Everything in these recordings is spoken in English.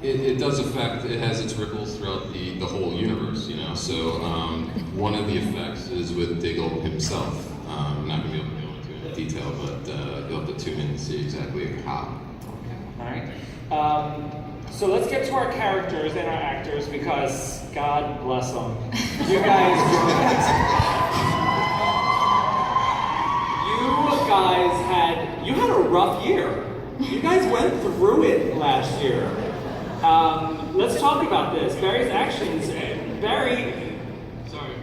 it does affect, it has its ripples throughout the whole universe, you know. So one of the effects is with Diggle himself. I'm not going to be able to go into it in detail, but you'll have to tune in to see exactly how. All right. So let's get to our characters and our actors, because God bless them. You guys had a rough year. You guys went through it last year. Let's talk about this. Barry's actions. Barry, sorry.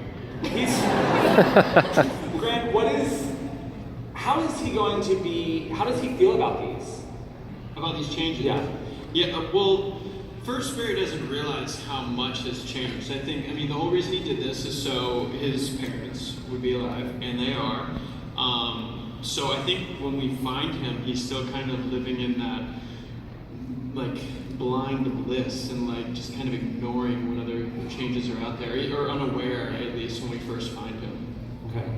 Grant, how is he going to be, how does he feel about these? About these changes? Yeah. Yeah, well, first Barry doesn't realize how much has changed. I mean, the whole reason he did this is so his parents would be alive, and they are. So I think when we find him, he's still kind of living in that, like, blind bliss and, like, just kind of ignoring what other changes are out there, or unaware, at least, when we first find him. Okay.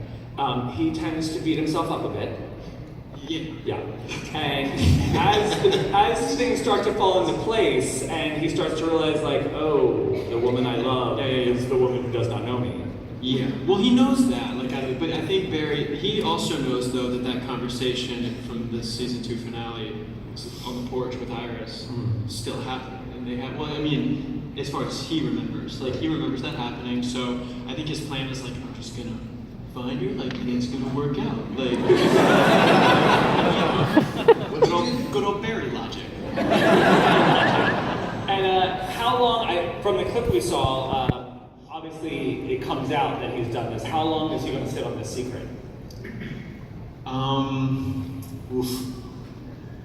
He tends to beat himself up a bit. Yeah. And as things start to fall into place, and he starts to realize, like, oh, the woman I love is the woman who does not know me. Yeah. Well, he knows that, but I think Barry, he also knows, though, that conversation from the season 2 finale on the porch with Iris still happened. And they have, well, I mean, as far as he remembers, like, he remembers that happening. So I think his plan is, like, I'm just gonna find her, like, and it's gonna work out. Like, good old Barry logic. And how long, from the clip we saw, obviously it comes out that he's done this. How long is he going to sit on this secret?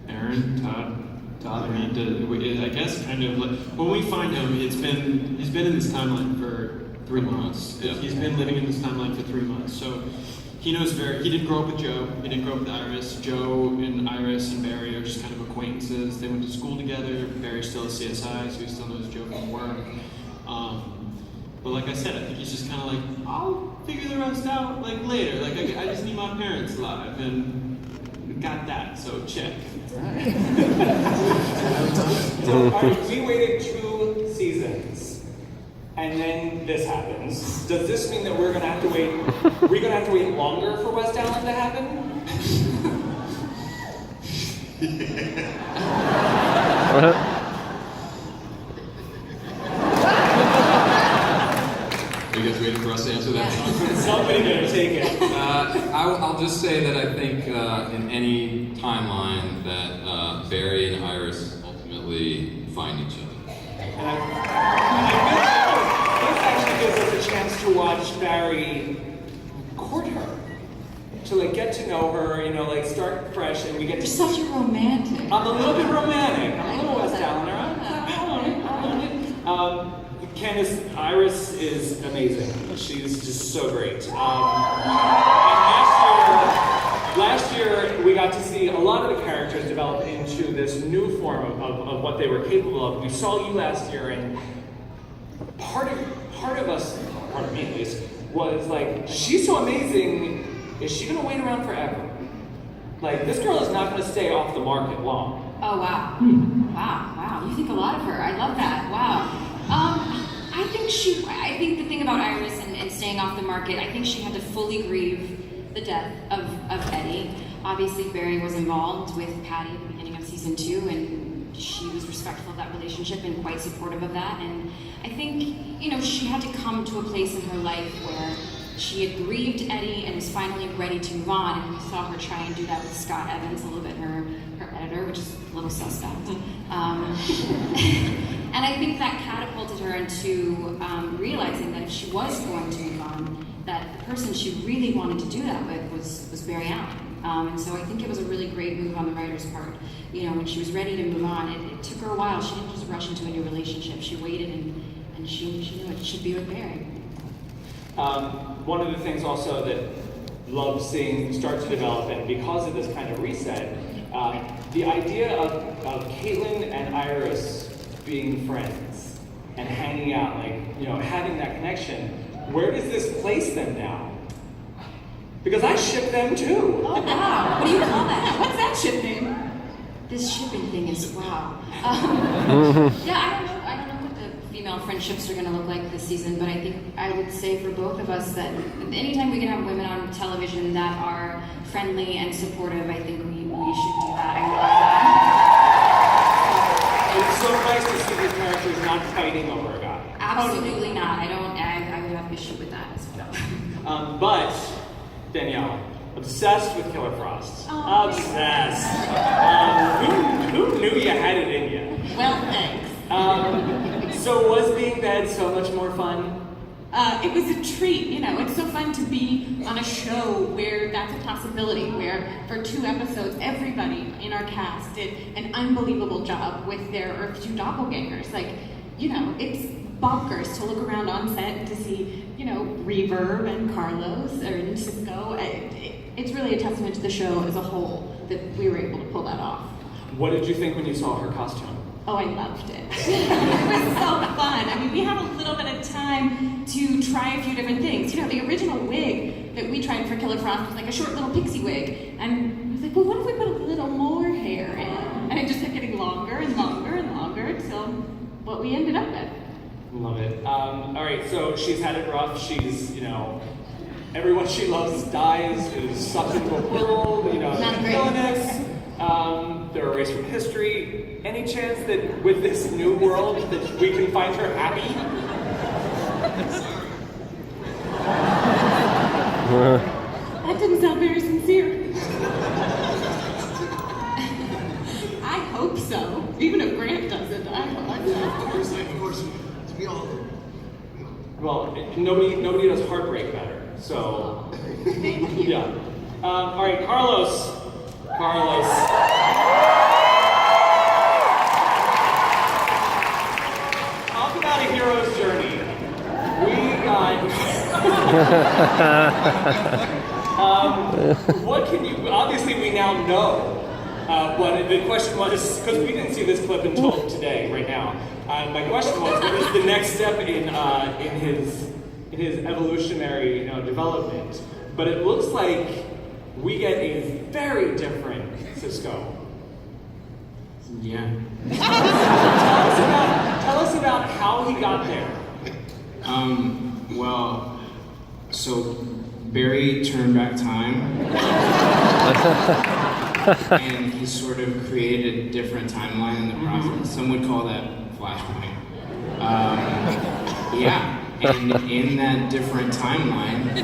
Aaron, Todd. I mean, I guess kind of like when we find him, he's been in this timeline for 3 months. Yeah. He's been living in this timeline for 3 months, so he knows he didn't grow up with Joe. He didn't grow up with Iris. Joe and Iris and Barry are just kind of acquaintances. They went to school together. Barry's still a CSI, so he still knows Joe from work. But like I said, I think he's just kind of like, I'll figure the rest out like later. Like I just need my parents alive, and we got that. So check. So, we waited 2 seasons, and then this happens. Does this mean that we're going to have to wait? We're going to have to wait longer for West Allen to happen? Are you guys waiting for us to answer that? Somebody better take it. I'll just say that I think in any timeline that Barry and Iris ultimately find each other. And I feel like this actually gives us a chance to watch Barry court her. To like get to know her, you know, like start fresh, and we get You're to... such a romantic. I'm a little bit romantic. I'm a little West Allener. Candace, Iris is amazing. She's just so great. And last year, we got to see a lot of the characters develop into this new form of what they were capable of. We saw you last year, and part of us, part of me at least, was like, she's so amazing, is she gonna wait around forever? Like, this girl is not gonna stay off the market long. Oh, wow. Wow. You think a lot of her. I love that. Wow. I think the thing about Iris and staying off the market, I think she had to fully grieve the death of Eddie. Obviously, Barry was involved with Patty at the beginning of season 2, and she was respectful of that relationship and quite supportive of that. And I think, you know, she had to come to a place in her life where she had grieved Eddie and was finally ready to move on. And we saw her try and do that with Scott Evans a little bit, her editor, which is a little suspect. And I think that catapulted her into realizing that if she was going to move on, that the person she really wanted to do that with was Barry Allen. And so I think it was a really great move on the writer's part. You know, when she was ready to move on, it took her a while. She didn't just rush into a new relationship. She waited and she knew it should be with Barry. One of the things also that love seeing start to develop, and because of this kind of reset, the idea of Caitlin and Iris being friends and hanging out, like, you know, having that connection, where does this place them now? Because I ship them too. Oh, wow. What do you call that? What's that ship name? This shipping thing is wow. Yeah, friendships are going to look like this season, but I think I would say for both of us that anytime we can have women on television that are friendly and supportive, I think we should do that. It's so nice to see these characters not fighting over a guy. Absolutely not. I would have issue with that as well. But Danielle, obsessed with Killer Frost. Oh, Obsessed. Who knew you had it in you? Well, thanks. So was being bad so much more fun? It was a treat, you know. It's so fun to be on a show where that's a possibility, where for 2 episodes, everybody in our cast did an unbelievable job with their Earth 2 doppelgangers. Like, you know, it's bonkers to look around on set and to see, you know, Reverb and Carlos and Cisco. It's really a testament to the show as a whole that we were able to pull that off. What did you think when you saw her costume? Oh, I loved it. It was so fun. I mean, we had a little bit of time to try a few different things. You know, the original wig that we tried for Killer Frost was like a short little pixie wig. And I was like, well, what if we put a little more hair in? And it just kept getting longer and longer and longer until what we ended up with. Love it. All right, so she's had it rough. She's, you know, everyone she loves dies, is sucked into a whirlpool, you know, Not great. villainous. They're erased from history. Any chance that with this new world that we can find her happy? That didn't sound very sincere. I hope so. Even if Grant doesn't, I hope so. Of course. We all. Well, nobody does heartbreak better. So, Thank you. yeah. All right, Carlos. Talk about a hero's journey. We got. What can you? Obviously, we now know. But the question was, because we didn't see this clip until today, right now. My question was, what is the next step in his evolutionary development? But it looks like we get a very different Cisco. Yeah. Tell us about how he got there. Well, so Barry turned back time. And he sort of created a different timeline in the process. Some would call that Flashpoint. Yeah, and in that different timeline,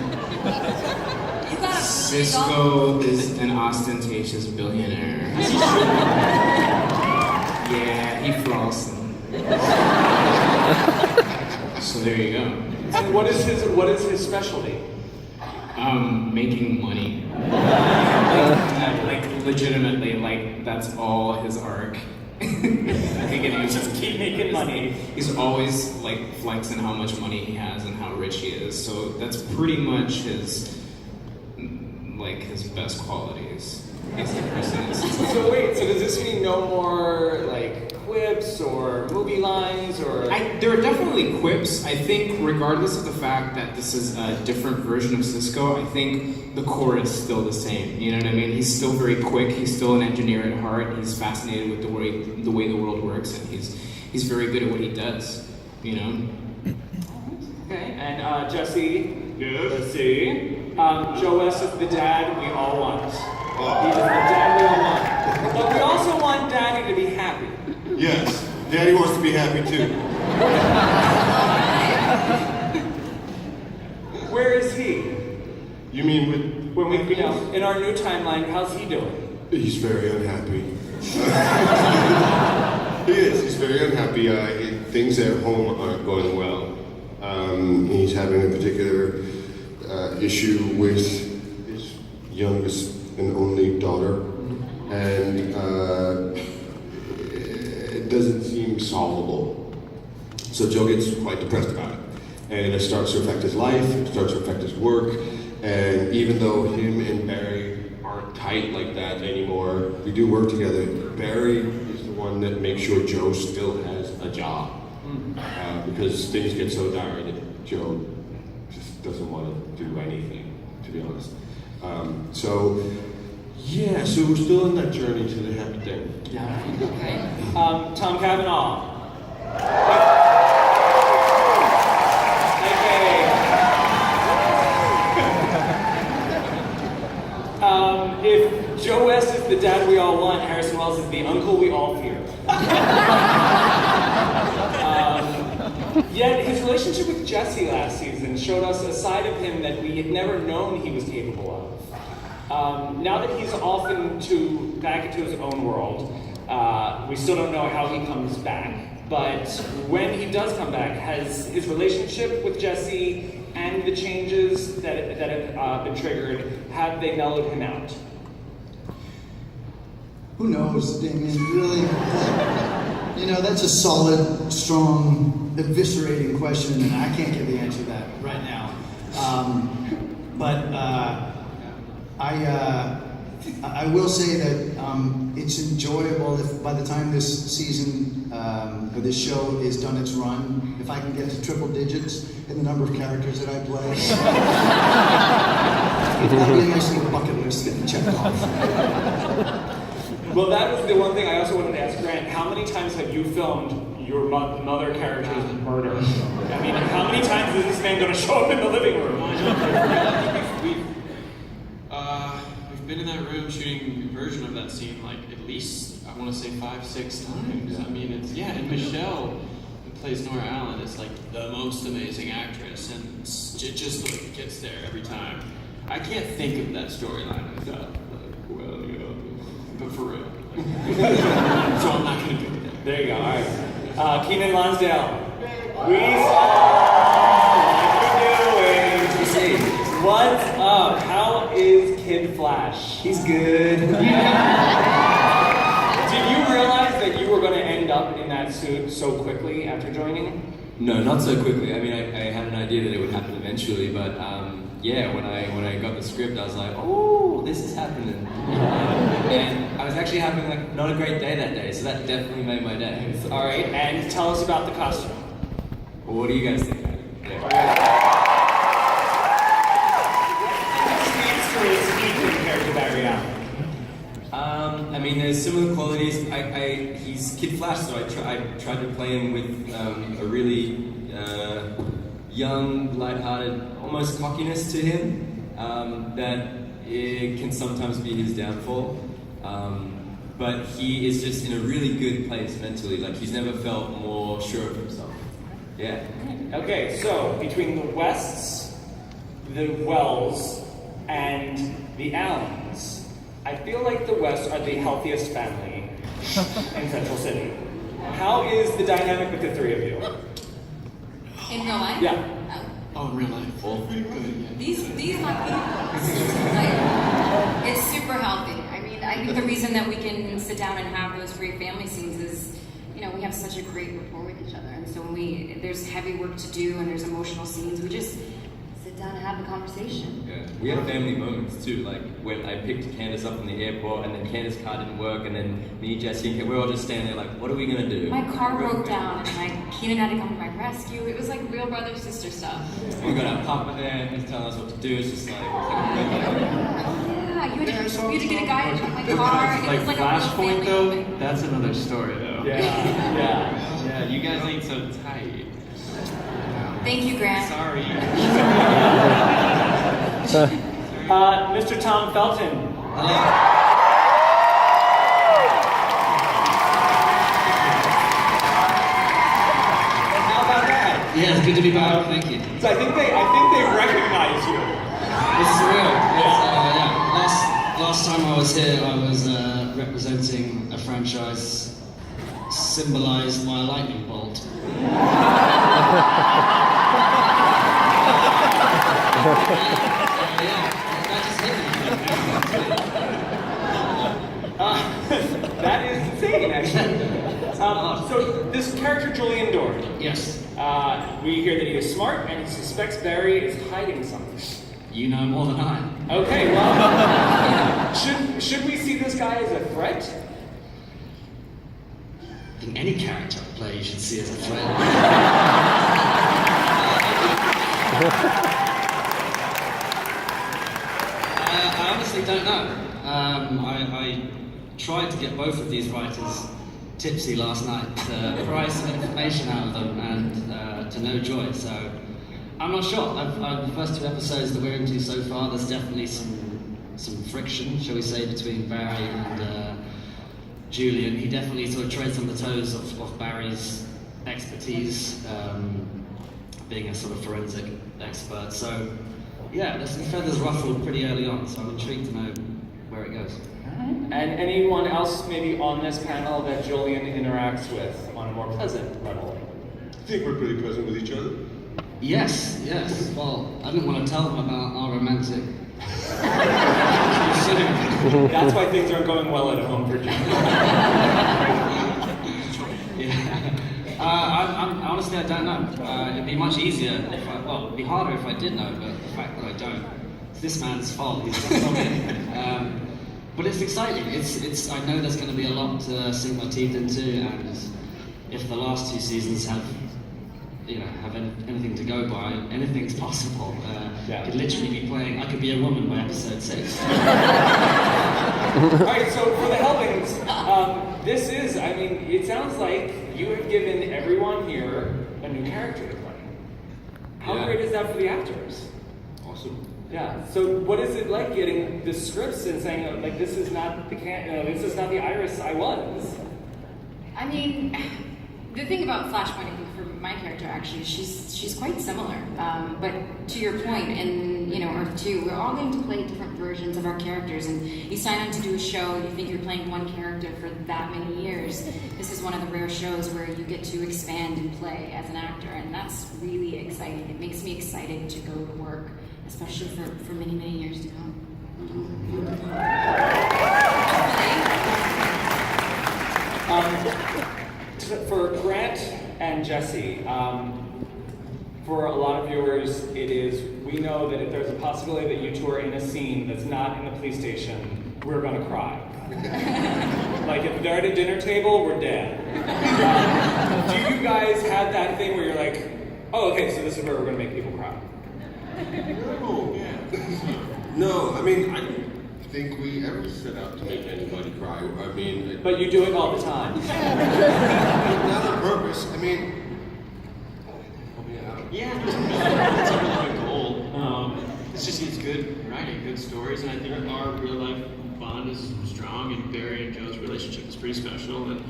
Cisco is an ostentatious billionaire. Yeah, he flossed. So there you go. And what is his specialty? Making money. Like legitimately, like that's all his arc. I think it is. Just keep making money. He's always like flexing how much money he has and how rich he is. So that's pretty much his best qualities. He's the person. So wait, so does this mean no more like quips or movie lines or? There are definitely quips. I think regardless of the fact that this is a different version of Cisco, I think the core is still the same. You know what I mean? He's still very quick. He's still an engineer at heart. He's fascinated with the way the world works, and he's very good at what he does. You know. Okay, and Jesse. Yes. Let's see. Joe West is the dad we all want. He's the dad we all want. But we also want Daddy to be happy. Yes, Daddy wants to be happy too. Where is he? You mean with? When we, in our new timeline, how's he doing? He's very unhappy. He is. He's very unhappy. Things at home aren't going well. He's having a particular issue with his youngest and only daughter, and it doesn't seem solvable. So Joe gets quite depressed about it, and it starts to affect his life. It starts to affect his work, and even though him and Barry aren't tight like that anymore, we do work together. Barry is the one that makes sure Joe still has a job, because things get so dire that Joe just doesn't want to do anything, to be honest. So we're still in that journey to the happy thing. Yeah. Okay. Tom Cavanaugh. the uncle we all fear. Yet his relationship with Jesse last season showed us a side of him that we had never known he was capable of. Now that he's off back into his own world, we still don't know how he comes back. But when he does come back, has his relationship with Jesse and the changes that have been triggered, have they mellowed him out? Who knows, Damien? Really, that's a solid, strong, eviscerating question, and I can't give the answer to that right now. I will say that it's enjoyable if by the time this season or this show is done its run, if I can get to triple digits in the number of characters that I play. That'll be a nice little bucket list that you check off. Well, that was the one thing I also wanted to ask Grant. How many times have you filmed your mother character's murder? I mean, how many times is this man going to show up in the living room? We've been in that room shooting a version of that scene like at least, I want to say 5-6 times. I mean, and Michelle, who plays Nora Allen, is like the most amazing actress, and it just like gets there every time. I can't think of that storyline without but for real. So I'm not going to do it. There you go. All right. Keenan Lonsdale. We what you doing? What's up? How is Kid Flash? He's good. Did you realize that you were going to end up in that suit so quickly after joining? No, not so quickly. I mean, I had an idea that it would happen eventually, but yeah, when I got the script, I was like, oh, this is happening. And I was actually having like not a great day that day, so that definitely made my day. All right, and tell us about the costume. Well, what do you guys think? I mean, there's similar qualities. He's Kid Flash, so I tried to play him with a really young, lighthearted, almost cockiness to him that it can sometimes be his downfall. But he is just in a really good place mentally. Like, he's never felt more sure of himself. Yeah. Okay, so between the Wests, the Wells, and the Allens, I feel like the Wests are the healthiest family in Central City. How is the dynamic with the three of you? In real life? Yeah. Oh, in real life. Well, pretty good. Yeah. These are people. Like, it's super healthy. I mean, I think the reason that we can sit down and have those great family scenes is, we have such a great rapport with each other. And so when there's heavy work to do and there's emotional scenes, we just sit down and have the conversation. yeah. We have family moments too, like when I picked Candace up from the airport and then Candace's car didn't work and then me, Jesse, and Kate, we're all just standing there like, what are we gonna do? My car broke down and Keenan had to come to my rescue. It was like real brother-sister stuff. We got our papa there and he's telling us what to do. It's just like, Yeah, you had to get a guy to check my car. It was like a real Flashpoint family though, moment. that's another story though. Yeah. Yeah, you guys ain't so tight. Thank you, Grant. Sorry. Mr. Tom Felton. How about that? Yeah, it's good to be back. Thank you. So I think they recognize you. This is real. Yeah. Last time I was here, I was representing a franchise symbolized by a lightning bolt. That is insane, actually. So this character, Julian Dorn. Yes. We hear that he is smart and he suspects Barry is hiding something. You know more than I. Okay, well, should we see this guy as a threat? I think any character I play you should see as a threat. I honestly don't know. I tried to get both of these writers tipsy last night to pry some information out of them and to no joy. So I'm not sure. The first two episodes that we're into so far, there's definitely some friction, shall we say, between Barry Julian, he definitely sort of treads on the toes of Barry's expertise, being a sort of forensic expert. So, yeah, there's some feathers ruffled pretty early on, so I'm intrigued to know where it goes. And anyone else maybe on this panel that Julian interacts with on a more pleasant level? I think we're pretty present with each other. Yes. Well, I didn't want to tell them about our romantic. That's why things aren't going well at home for Julian. Yeah. I'm honestly, I don't know. It'd be much easier it'd be harder if I did know, but the fact that I don't, it's this man's fault. He's done something. But it's exciting. It's. I know there's going to be a lot to sink my teeth into, and if the last 2 seasons have anything to go by, anything's possible. I could literally be playing. I could be a woman by episode 6. All right, so for the helpings, this is. I mean, it sounds like you have given everyone here a new character to play. How great is that for the actors? Awesome. Yeah. So, what is it like getting the scripts and saying like, this is not the Iris I was? I mean, the thing about Flashpoint, I think, for my character actually, she's quite similar. But to your point, in Earth 2, we're all going to play different versions of our characters, and you sign on to do a show, you think you're playing one character for that many years. This is one of the rare shows where you get to expand and play as an actor, and that's really exciting. It makes me excited to go to work, especially for many, many years to come. For Grant and Jesse, for a lot of viewers, we know that if there's a possibility that you two are in a scene that's not in the police station, we're gonna cry. Like if they're at a dinner table, we're dead. Do you guys have that thing where you're like, oh, okay, so this is where we're gonna make people cry? Oh, yeah. No, I mean, I don't think we ever set out to make anybody cry. I mean... But you do it all the time. Not on purpose. I mean... Yeah, it's a real goal. It's good writing, good stories, and I think our real life bond is strong, and Barry and Joe's relationship is pretty special, and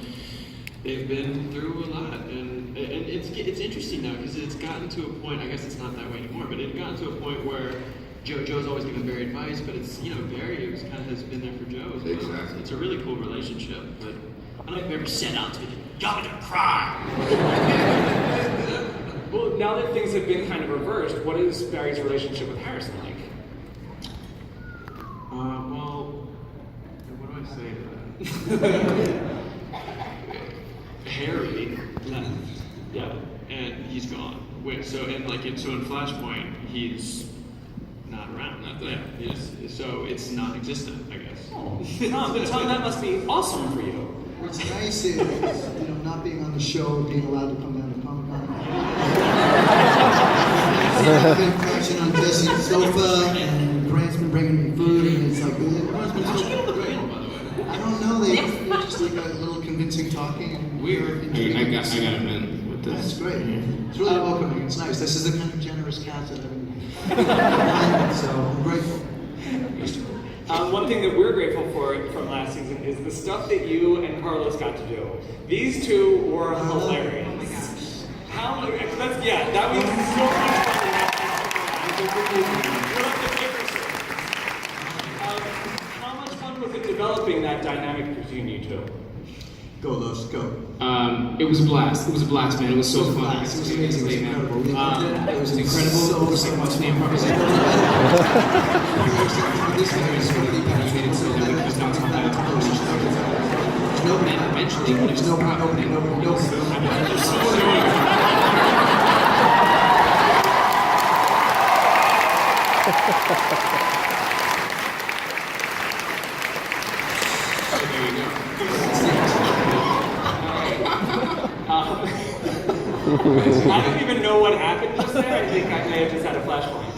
they've been through a lot, and it's interesting now because it's gotten to a point. I guess it's not that way anymore, but it's gotten to a point where Joe's always given Barry advice, but it's Barry has been there for Joe as well. Exactly. It's a really cool relationship, but I don't think we ever set out to be like, y'all gonna cry. Well, now that things have been kind of reversed, what is Barry's relationship with Harrison like? Well, what do I say to that? Harry left. Yeah. And he's gone. So in Flashpoint, he's not around. Not there. So it's non-existent, I guess. Oh, Tom, that must be awesome for you. What's nice is, not being on the show, being allowed to come down to Comic-Con. I've been crashing on Jesse's sofa, and Grant's been bringing me food, and it's like, How'd you get on the panel, by the way? I don't know, they're just like a little convincing talking, and Weird. I got him in with that's this. great. It's really welcoming, it's nice. This is the kind of generous cast that I've so I'm grateful. One thing that we're grateful for from last season is the stuff that you and Carlos got to do. These two were hilarious. Oh my gosh. That was so much fun. How much fun was it developing that dynamic between you two? Go, Los, go. It was a blast. It was a blast, man. It was so fun. It was amazing. It was incredible. We loved it. It was incredible. It was like watching the improvisation. This guy is really penetrated so that there's no time to close each other. Nobody eventually when it's Nobody. I don't even know what happened just there. I think I may have just had a flashpoint.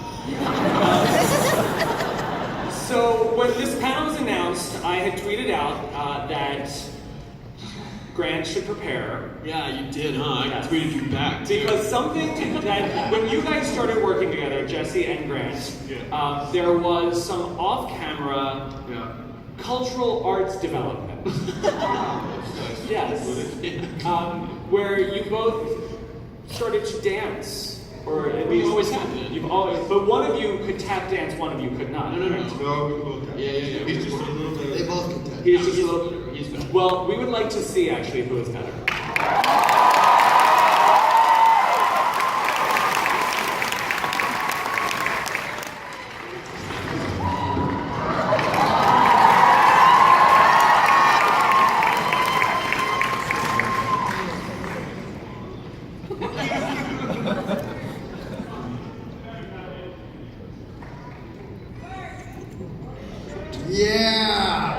So when this panel was announced, I had tweeted out that Grant should prepare. Yeah, you did, huh? I tweeted you back, too. Because something that, when you guys started working together, Jesse and Grant, there was some off-camera cultural arts development. Yes. Where you both started to dance. Or at We least always have. You've always, but one of you could tap dance, one of you could not. No. No, we both have. Yeah. He's just a little bit. They both can tell. He's just a little. He's better. Well, we would like to see actually who is better. Yeah!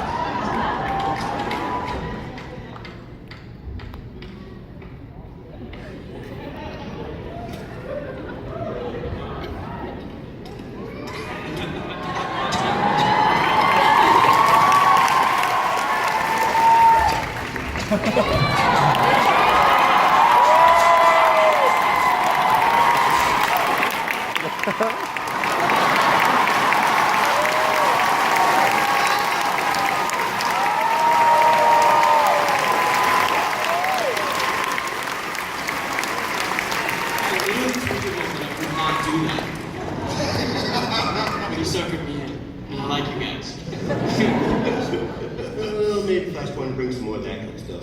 You suckered me in. And I like you guys. Maybe Flashpoint brings some more of that kind of stuff.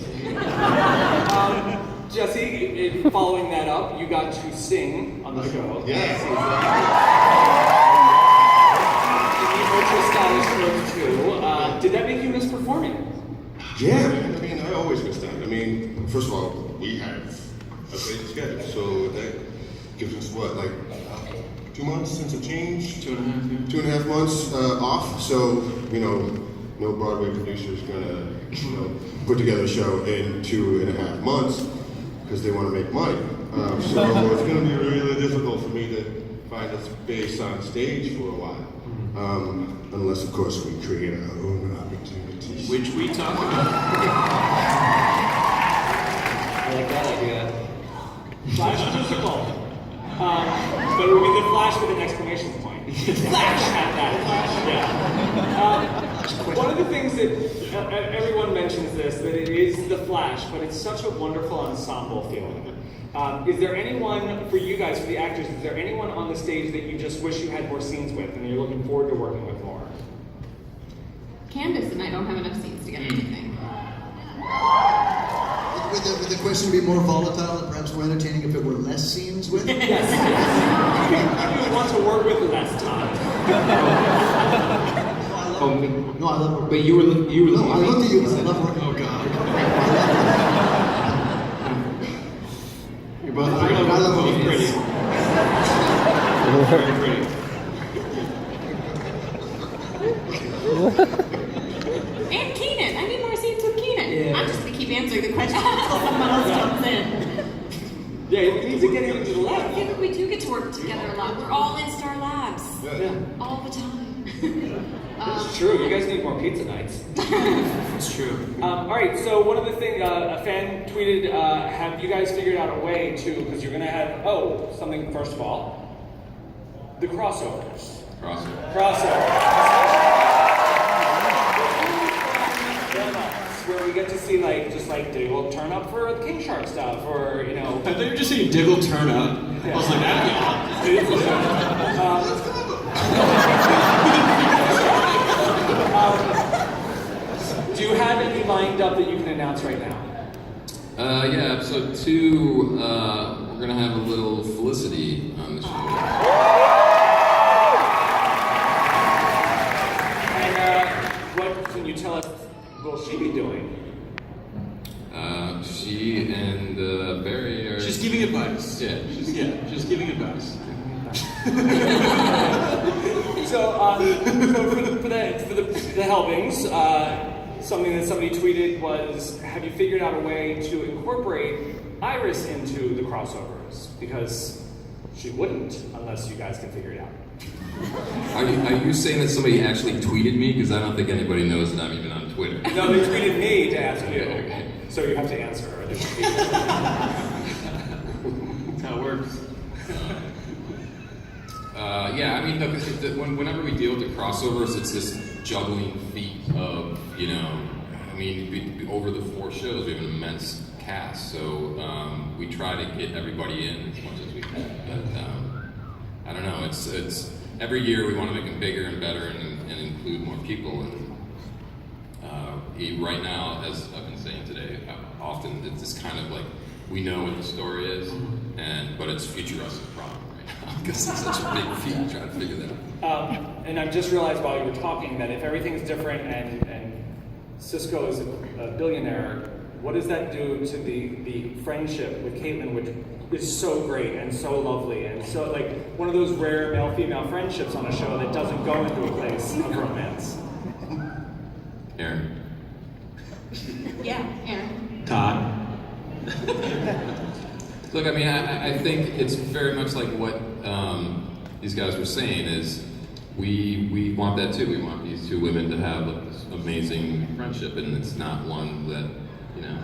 Jesse, following that up, you got to sing on the show. Yeah. In the Ultra Stylish Road 2. Did that make you miss performing? Yeah, man. I mean, I always miss that. I mean, first of all, we have a great schedule, so that gives us what, like 2 months since a change? 2.5 years. 2.5 months off. So, no Broadway producer's gonna, put together a show in 2.5 months because they want to make money. So it's gonna be really difficult for me to find a space on stage for a while. Unless, of course, we create our own opportunities. Which we talk about. I like that idea. Flash musical. But it would be the Flash with an exclamation point. Flash at that Flash, yeah. One of the things that everyone mentions this, that it is the Flash, but it's such a wonderful ensemble feeling. Is there anyone, for you guys, for the actors, is there anyone on the stage that you just wish you had more scenes with and you're looking forward to working with more? Candace and I don't have enough scenes to get anything. Would the question be more volatile and perhaps more entertaining if it were less scenes with? Yes. You would want to work with less time. No, I love working. Wait, you were No, I looked at you, but I love working. Oh, God. You're both I love both working. pretty. Very pretty. And Keenan. I need more scenes with Keenan. I'm just gonna keep answering the question until someone else jumps in. Yeah, you need to get into the lab. Yeah, but we do get to work together a lot. We're all in Star Labs. Yeah. All the time. It's true. You guys need more pizza nights. It's true. All right. So one of the things a fan tweeted: have you guys figured out a way to? Because you're gonna have something. First of all, the crossovers. Where we get to see Diggle turn up for the King Shark stuff, or I thought you were just saying Diggle turn up. I was like, that'd be do you have any lined up that you can announce right now? Yeah, episode 2, we're gonna have a little Felicity on the show. And what can you tell us will she be doing? She and Barry are... She's giving advice. Yeah. She's giving advice. So for the Helbings, something that somebody tweeted was, have you figured out a way to incorporate Iris into the crossovers? Because she wouldn't unless you guys can figure it out. Are you saying that somebody actually tweeted me? Because I don't think anybody knows that I'm even on Twitter. No, they tweeted me to ask you. Okay. So you have to answer. That's how it works. Yeah, I mean, look, whenever we deal with the crossovers, it's this juggling feat of, mean, over the 4 shows, we have an immense cast, so we try to get everybody in as much as we can. But I don't know. It's every year we want to make them bigger and better and include more people. And right now, as I've been saying today, often it's just kind of like we know what the story is, but it's future us's problem right now because it's such a big feat trying to figure that out. And I've just realized while you were talking that if everything's different and Cisco is a billionaire, what does that do to the friendship with Caitlin, which is so great and so lovely and so like one of those rare male-female friendships on a show that doesn't go into a place of romance? Aaron? Yeah, Aaron. Todd. Look, I mean, I think it's very much like what these guys were saying is we want that too. We want these 2 women to have like this amazing friendship, and it's not one that, you know.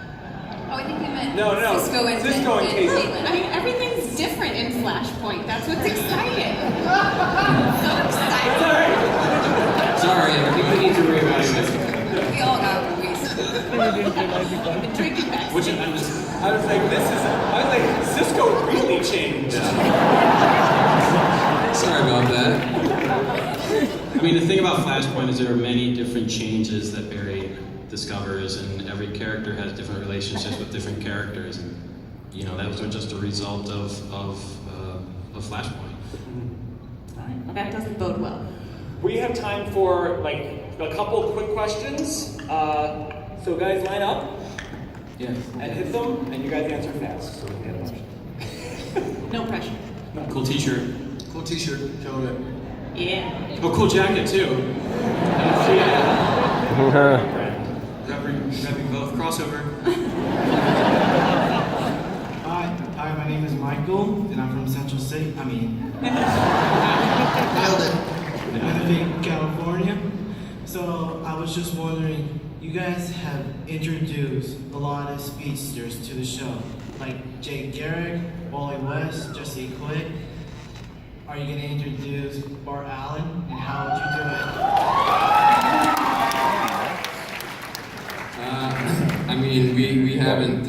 Oh, I think you meant No, Cisco and Caitlin. I mean, everything's different in Flashpoint. That's what's exciting. So exciting. Sorry, I think we need to reevaluate. We all got movies. Drinking back. Which I'm just. I was like, Cisco really changed. Sorry about that. I mean, the thing about Flashpoint is there are many different changes that Barry discovers, and every character has different relationships with different characters, and you know that was just a result of Flashpoint. That doesn't bode well. We have time for like a couple quick questions. So guys, line up. Yes. And hit them, and you guys answer fast. So we get a bunch. No pressure. Cool t-shirt. Cool t-shirt, show it. Yeah. Oh, cool jacket too. Repping both. Crossover. Hi, my name is Michael, and I'm from Central City. Nailed it. Winnipeg, California. So I was just wondering, you guys have introduced a lot of speedsters to the show, like Jake Garrick, Wally West, Jesse Quick. Are you going to introduce Bart Allen, and how would you do it? I mean, we haven't,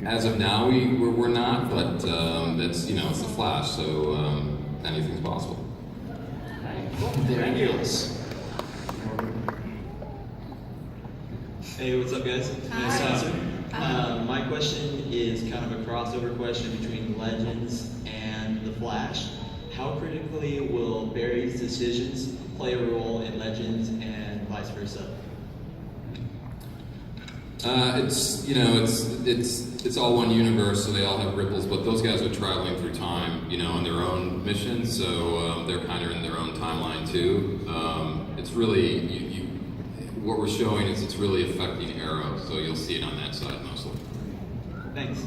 as of now, we're not, but that's, you know, it's the Flash, so anything's possible. There Thank it you. is. Hey, what's up, guys? My question is kind of a crossover question between Legends and The Flash. How critically will Barry's decisions play a role in Legends and vice versa? It's, you know, it's all one universe, so they all have ripples, but those guys are traveling through time, you know, on their own missions, so they're kind of in their own timeline too. It's really, what we're showing is it's really affecting Arrow, so you'll see it on that side mostly. Thanks.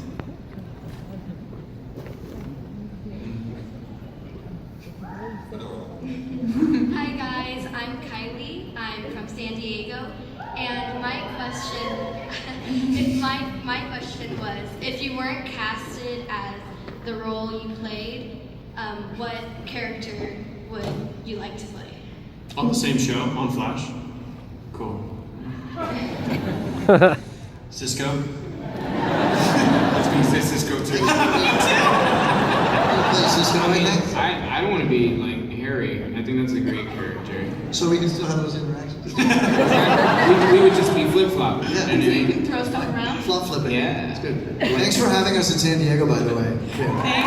Hi guys, I'm Kylie. I'm from San Diego, and my question was, if you weren't casted as the role you played, what character would you like to play? On the same show, on Flash. Cool. Cisco. I was gonna say Cisco too. I don't want to be like Harry. I think that's a great character. So we can still have those interactions. we would just be flip flopping. So you can throw stuff around? Flop flipping. Yeah. It's good. Thanks for having us in San Diego, by the way. Yeah. Thank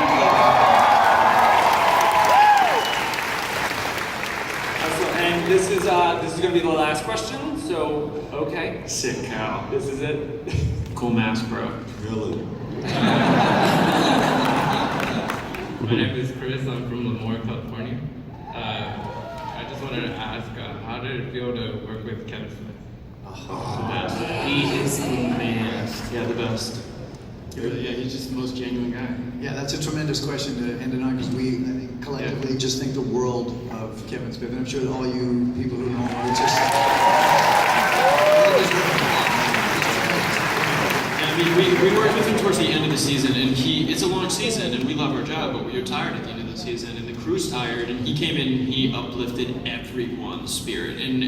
you. And this is going to be the last question. So okay. Sick cow. This is it. Cool mask, bro. Really? My name is Chris. I'm from Lemoore, California. I just wanted to ask, how did it feel to work with Kevin Smith? He is the man. Yeah, the best. Yeah, he's just the most genuine guy. Yeah, that's a tremendous question to end it on because we, I think, collectively just think the world of Kevin Smith, and I'm sure that all you people who know him are just. Yeah, mean, we worked with him towards the end of the season, and it's a long season, and we love our job, but we were tired at the end of the season, and the crew's tired, and he came in, he uplifted everyone's spirit, and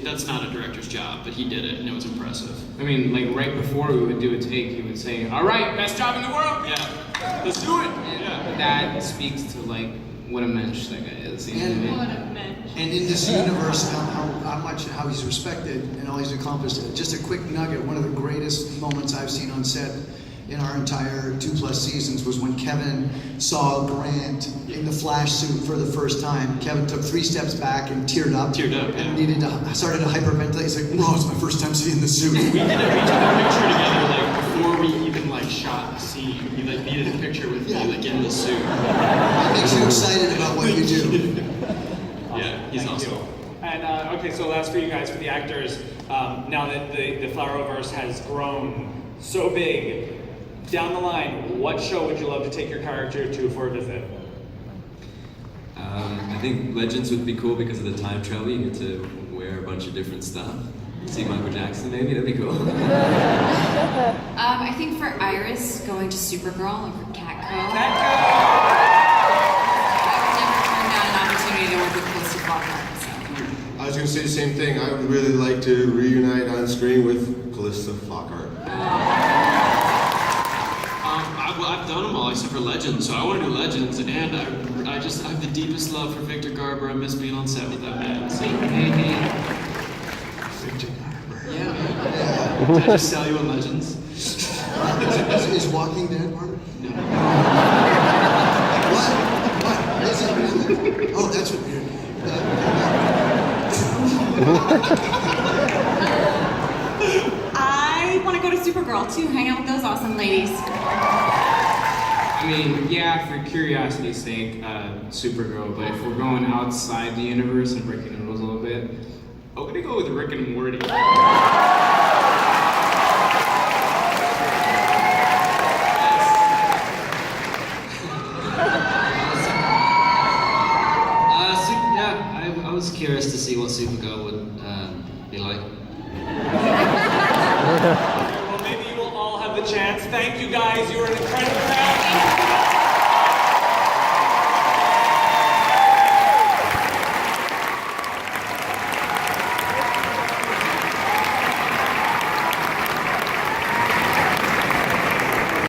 that's not a director's job, but he did it, and it was impressive. I mean, like right before we would do a take, he would say, "All right, best job in the world." Yeah, let's do it. Yeah, that speaks to like what a mensch that guy is. You know what I mean? And in this universe, how he's respected and all he's accomplished. Just a quick nugget, one of the greatest moments I've seen on set in our entire 2+ seasons was when Kevin saw Grant in the Flash suit for the first time. Kevin took 3 steps back and teared up. And started to hyperventilate. He's like, "Bro, it's my first time seeing the suit." We took a picture together like before we even like shot the scene. We like needed a picture with me like in the suit. It makes you excited about what you do. Yeah, he's awesome. And okay, so last for you guys, for the actors, now that the Floweroverse has grown so big, down the line, what show would you love to take your character to for a visit? I think Legends would be cool because of the time travel. You get to wear a bunch of different stuff. See Michael Jackson, maybe? That'd be cool. I think for Iris, going to Supergirl or for Catco. To work with Calista Flockhart. I was going to say the same thing. I would really like to reunite on screen with Calista Flockhart. I've done them all except for Legends, so I want to do Legends, and I have the deepest love for Victor Garber. I miss being on set with that man. So. Victor Garber. Yeah. Did I just sell you on Legends? Is Walking Dead part of it? No. What? Is it? Oh, that's what weird. I want to go to Supergirl too, hang out with those awesome ladies. I mean, yeah, for curiosity's sake, Supergirl, but if we're going outside the universe and breaking the rules a little bit, I'm gonna go with Rick and Morty. I was curious to see what Supergirl would be like. Well, maybe you will all have the chance. Thank you guys. You were an incredible